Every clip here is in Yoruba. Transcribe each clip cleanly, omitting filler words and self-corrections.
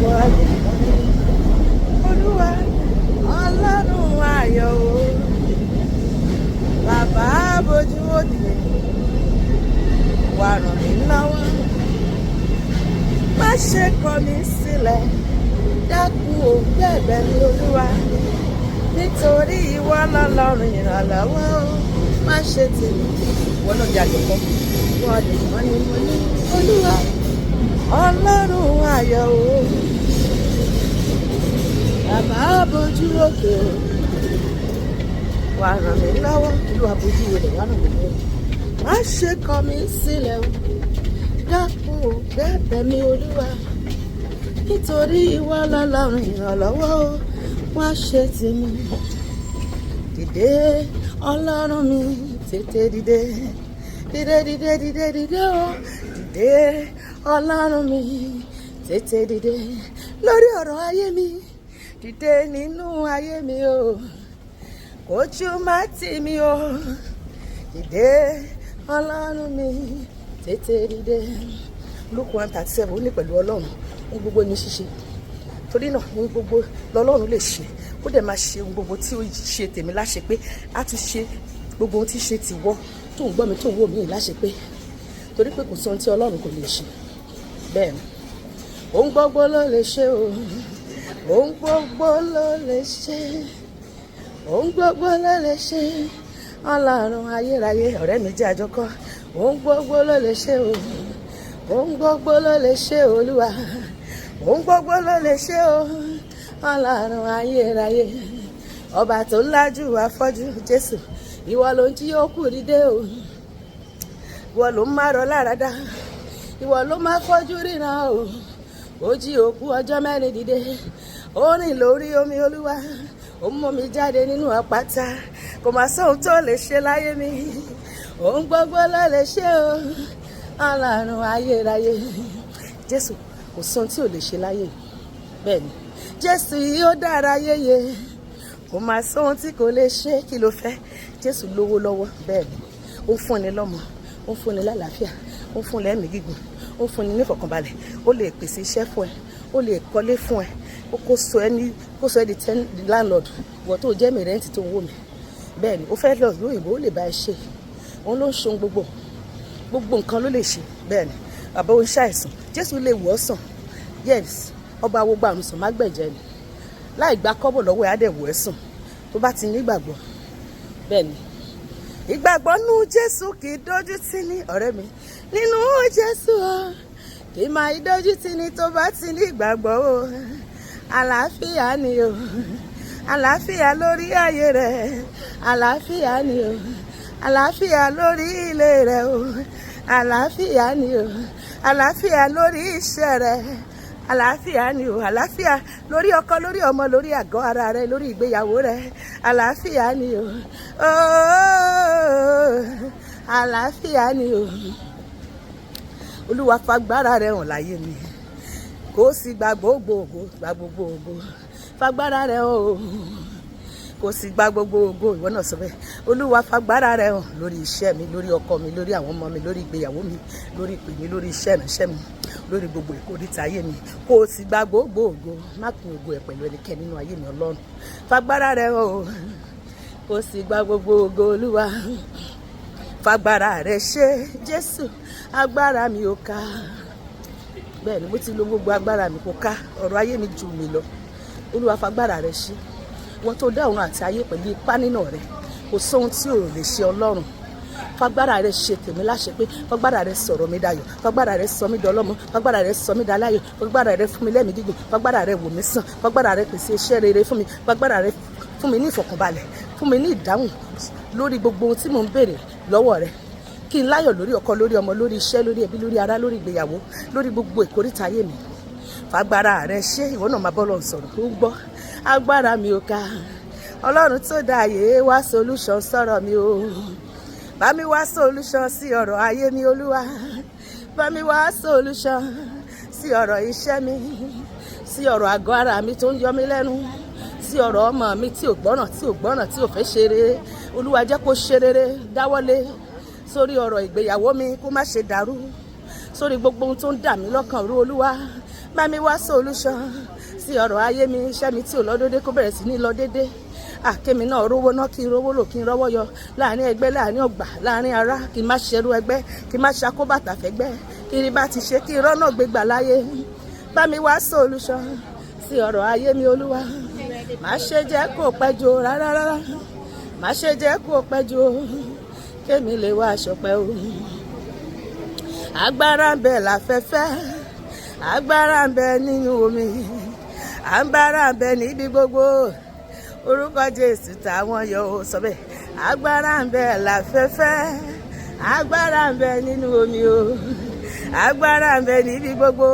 lórúkọ ayọ̀ Olúwa Ọlọ́run ayọ̀ o bàbá bójú òde wà ràn mí lọ́wọ́ má ṣe kọ̀ mí sílẹ̀ dákun ò bẹ̀bẹ̀ ní Olúwa nítorí ìwọ lọ́lọ́run ìrànlọ́wọ́ má ṣe tèmi ìwọ náà di àjọpọ̀ wọ́n lè mọ́ ni mo ní Olúwa Ọlọ́run ayọ̀ o bàbá bójú òkè o wà ràn mí lọ́wọ́ Olúwa bójú òkè wà ràn mí lọ́wọ́ má ṣe kọ̀ mí sílẹ̀ o dákun ò bẹ̀bẹ̀ mi Olúwa nítorí ìwọ lọ́lọ́run ìrànlọ́wọ́ wá ṣe tèmi dìde Ọlọ́run mi tètè dìde dìde dìde dìde dìde o dìde Ọlọ́run mi tètè dìde lórí ọ̀rọ̀ ayé mi dìde nínú ayé mi o kojú má tì mí o dìde Ọlọ́run mi tètè dìde Luke 1:37 ó ní pẹ̀lú Ọlọ́run ohun gbogbo ní ṣíṣe torí náà ohun gbogbo lọ́lọ́run lè ṣe ó dẹ̀ máa ṣe ohun gbogbo tí ó ṣe tèmi láṣẹ pé á tún ṣe gbogbo ohun tí ṣe tìwọ tó ń gbọ́ mi tó ń wò mí láṣẹ pé torí pé kò sí ohun tí Ọlọ́run kò lè ṣe bẹ́ẹ̀ ni ohun gbogbo ló lè ṣe o ohun gbogbo ló lè ṣe ohun gbogbo ló lè ṣe Ọlọ́run ayérayé ọ̀rẹ́ mi jẹ́ àjọkọ́ ohun gbogbo ló lè ṣe o ohun gbogbo ló lè ṣe Olúwa ohun gbogbo ló lè ṣe o Ọlọ́run ayérayé ọba tó lájú afọ́jú Jésù ìwọ ló ń jí òkú dìde o ìwọ ló ń márọ láradá ìwọ ló máa fọ́jú ríran o ó jí òkú ọjọ́ mẹ́rin dìde ó rìn lórí omi Olúwa ó mú mi jáde nínú àpáta kò má sóhun tó lè ṣe láyé mi ohun gbogbo ló lè ṣe o Ọlọ́run ayérayé Jésù kò sóhun tí ò lè ṣe láyé bẹ́ẹ̀ ni Jésù yìí ó dára yéye kò máa sóhun tí kò lè ṣe kí ló fẹ́ Jésù lówó lọ́wọ́ bẹ́ẹ̀ ni ó ń fúnni lọ́mọ ó ń fúnni lálàáfíà ó ń fúnni ẹ̀mí gígùn ó ń fúnni nífọ̀kànbalẹ̀ ó lè pèsè iṣẹ́ fún ẹ ó lè kọ́lé fún ẹ kó sọ ẹ di landlord wọ́n tó jẹ́ mi rẹ́ǹtì tó ń wò mí bẹ́ẹ̀ ni ó fẹ́ lọ lóyìnbó ó lè bá ẹ ṣe òun ló ń ṣe gbogbo nǹkan ló lè ṣe bẹ́ẹ̀ ni bàbá ó ń ṣàìsàn Jésù lè wò ọ́ sàn yes ọba gbogbo àrùn sàn má gbẹ̀jẹ̀ ni láì gba kọ́bọ̀ lọ́wọ́ ẹ̀ á dẹ̀ wò ẹ́ sàn tó bá ti nígbàgbọ́ bẹ́ẹ̀ ni ìgbàgbọ́ nú Jésù kì í dójú tì ní ọ̀rẹ́ mi nínú Jésù ọ kì í máa dójú tì ní tó bá ti ní ìgbàgbọ́ o àlàáfíà ni o àlàáfíà lórí ayé rẹ àlàáfíà ni o àlàáfíà lórí ilé rẹ o àlàáfíà ni o àlàáfíà lórí iṣẹ́ rẹ àlàáfíà ni o àlàáfíà lórí ọkọ lórí ọmọ lórí àgọ́ ara rẹ lórí ìgbéyàwó rẹ àlàáfíà ni o àlàáfíà ni o Olúwa fagbára rẹ hàn láyé mi kó sì gba gbogbo ògo fagbára rẹ hàn o kò sì gba gbogbo ògo ìwọ náà sọ bẹ́ẹ̀ Olúwa fagbára rẹ hàn lórí iṣẹ́ mi lórí ọkọ mi lórí àwọn ọmọ mi lórí ìgbéyàwó mi lórí ìpè mi lórí iṣẹ́ ìránṣẹ́ mi lórí gbogbo ìkórìtà ayé mi kò sì gba gbogbo ògo má pín ògo ẹ pẹ̀lú ẹnikẹ́ni nínú ayé mi Ọlọ́run fagbára rẹ hàn o kò sì gba gbogbo ògo Olúwa fagbára rẹ ṣe Jésù agbára mi ò ká bẹ́ẹ̀ ni mo ti lo gbogbo agbára mi kò ká ọ̀rọ̀ ayé mi jù mí lọ Olúwa fagbára rẹ ṣe wọ́n tó dá ọ̀run àti ayé pẹ̀lú ipá nínú rẹ̀ kò sóhun tí ò lè ṣe Ọlọ́run fagbára rẹ ṣe tèmi láṣẹ pé fagbára rẹ sọ̀rọ̀ mi dayọ̀ fagbára rẹ sọ mí dọlọ́mọ fagbára rẹ sọ mí daláyọ̀ fagbára rẹ fún mi lẹ́mìí gígùn fagbára rẹ wò mí sàn fagbára rẹ pèsè iṣẹ́ rere fún mi fagbára rẹ fún mi ní ìfọ̀kànbalẹ̀ fún mi ní ìdáhùn lórí gbogbo ohun tí mò ń béèrè lọ́wọ́ rẹ kí n láyọ̀ lórí ọkọ lórí ọmọ lórí iṣẹ́ lórí ẹbí lórí ará lórí ìgbéyàwó lórí gbogbo ìkórìtà ayé mi fagbára rẹ ṣe ìwọ náà máa bọ́ lọ sọ̀rọ̀ tó gbọ́ agbára mi ò ká Ọlọ́run tó dá ayé wá solution sọ̀rọ̀ mi o bá mi wá solution sí ọ̀rọ̀ ayé mi Olúwa bá mi wá solution sí ọ̀rọ̀ iṣẹ́ mi sí ọ̀rọ̀ àgọ́ ara mi tó ń yọ mí lẹ́nu sí ọ̀rọ̀ ọmọ mi tí ò gbọ́ràn tí ò fẹ́ ṣe rere Olúwa jẹ́ kó ṣe rere dáwọ́lé sórí ọ̀rọ̀ ìgbéyàwó mi kó má ṣe dàrú sórí gbogbo ohun tó ń dà mí lọ́kàn rú Olúwa bá mi wá solution sí ọ̀rọ̀ ayé mi, iṣẹ́ mi tí ò lọ dédé kó bẹ̀rẹ̀ sí ní lọ dédé. Kémi náà rówó náà, kí n rówó lò, kí n rọ́wọ́ yọ láàrin ẹgbẹ́, láàrin ọgbà, láàrin ará, kí n má ṣerú ẹgbẹ́, kí n má ṣakóbàtà fẹ́gbẹ́, kí n bá ti ṣe kí n rọ́nà gbégbà láyé. Bá mi wá solution sí ọ̀rọ̀ ayé mi Olúwa. Má ṣe jẹ́ kó pẹ́ jù rárá, má ṣe jẹ́ kó pẹ́ jù kémi lè wá aṣọpẹ́ o. Agbára ń bẹ láfẹ́fẹ́, agbára ń bẹ nínú omi, agbára ń bẹ níbi gbogbo. Orúkọ Jésù táwọn yọ ó sọ bẹ́ẹ̀. Agbára ń bẹ láfẹ́fẹ́, agbára ń bẹ nínú omi o, agbára ń bẹ níbi gbogbo.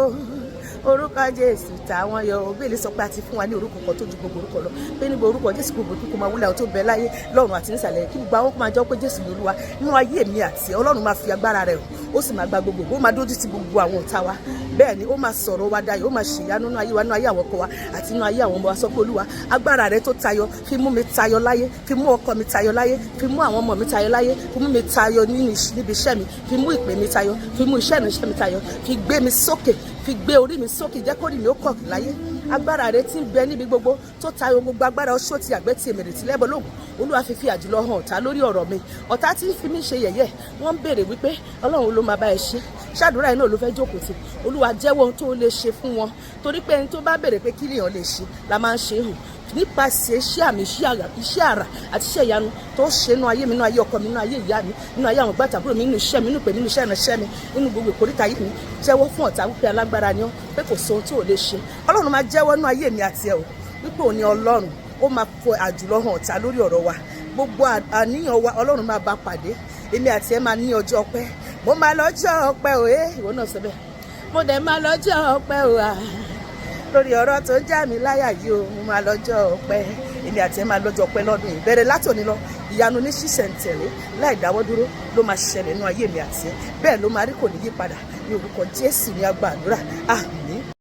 Orúkọ Jésù táwọn yọ ó. Bíbélì sọ pé a ti fún wa ní orúkọ kan tó ju gbogbo orúkọ lọ, pé níbo orúkọ Jésù gbogbo kíkó máa wúlẹ̀ tó bẹ láyé lọ́run àti nísàlẹ̀, kí gbogbo àwọn kó máa jẹ́ pé Jésù ní Olúwa nínú ayé mi àti Ọlọ́run máa fi agbára rẹ̀ hàn, ó sì máa gba gbogbo, ó máa dójú ti gbogbo àwọn ọ̀tá wa. Bẹ́ẹ̀ ni ó máa sọ̀rọ̀ wa dayọ̀, ó máa ṣèyanu nínú ayé wa, nínú ayé àwọn ọkọ wa àti nínú ayé àwọn ọmọ wa. Sọ pé Olúwa agbára rẹ̀ tó tayọ fi mú mi tayọ láyé, fi mú ọkọ mi tayọ láyé, fi mú àwọn ọmọ mi tayọ láyé, fi mú mi tayọ níbi iṣẹ́ mi, fi mú ìpè mi tayọ, fi mú iṣẹ́ ìránṣẹ́ mi tayọ, fi gbé mi sókè, fi gbé orí mi sókè, jẹ́ kó rí mi ó kọ̀ láyé. Agbára rẹ̀ tí ń bẹ níbi gbogbo tó tayọ gbogbo agbára oṣó ti àgbẹ̀ ti èmèrè tí lẹ́bọ̀ lóògùn. Olúwa fi àjùlọ hàn ọ̀tá lórí ọ̀rọ̀ mi. Ọ̀tá tí ń fi mí ṣe yẹ̀yẹ́, wọ́n ń béèrè wípé Ọlọ́run ló máa bá ẹ ṣe. Ṣàdúrà yìí náà ló fẹ́ jókòó tì. Olúwa jẹ́wọ́ ohun tó lè ṣe fún wọn, torí pé ẹni tó bá béèrè pé kí lèèyàn lè ṣe la máa ń ṣe hàn. Nípasẹ̀ iṣẹ́ àmì, iṣẹ́ àrà àti iṣẹ́ ìyanu tó ṣe nínú ayé mi, nínú ayé ọkọ mi, nínú ayé ìyá mi, nínú ayé àwọn gbàtàbúrò mi, nínú iṣẹ́ mi, nínú ìpè mi, nínú iṣẹ́ ìránṣẹ́ mi, nínú gbogbo ìkórìtà yìí mi. Jẹ́wọ́ fún ọ̀tá wípé alágbára ni ọ́, pé kò sóhun tí ò lè ṣe. Ọlọ́run máa jẹ́wọ́ nínú ayé mi àti ẹ̀ o wípé òun ni Ọlọ́run, ó máa fọ àjùlọ hàn ọ̀tá lórí ọ̀rọ̀ wa. Gbogbo àníyàn wa Ọlọ́run máa bá pàdé. Èmi àti ẹ máa ní ọjọ́ ọpẹ́. Mo máa lọ́jọ́ ọpẹ́ o, ìwọ náà sọ bẹ́ẹ̀. Mo dẹ̀ máa lọ́jọ́ ọpẹ́ o, lórí ọ̀rọ̀ tó ń já mi láyà yìí o. Mo máa lọ́jọ́ ọpẹ́. Èmi àti ẹ máa lọ́jọ́ ọpẹ́ lọ́dún yìí. Bẹ̀rẹ̀ látòní lọ, ìyanu ní ṣísẹ̀ntẹ̀lé láì dáwọ́ dúró ló máa ṣẹlẹ̀ nínú ayé mi àti ẹ. Bẹ́ẹ̀ ló máa rí, kò ní yí padà. Ní orúkọ Jésù ni a gba àdúrà.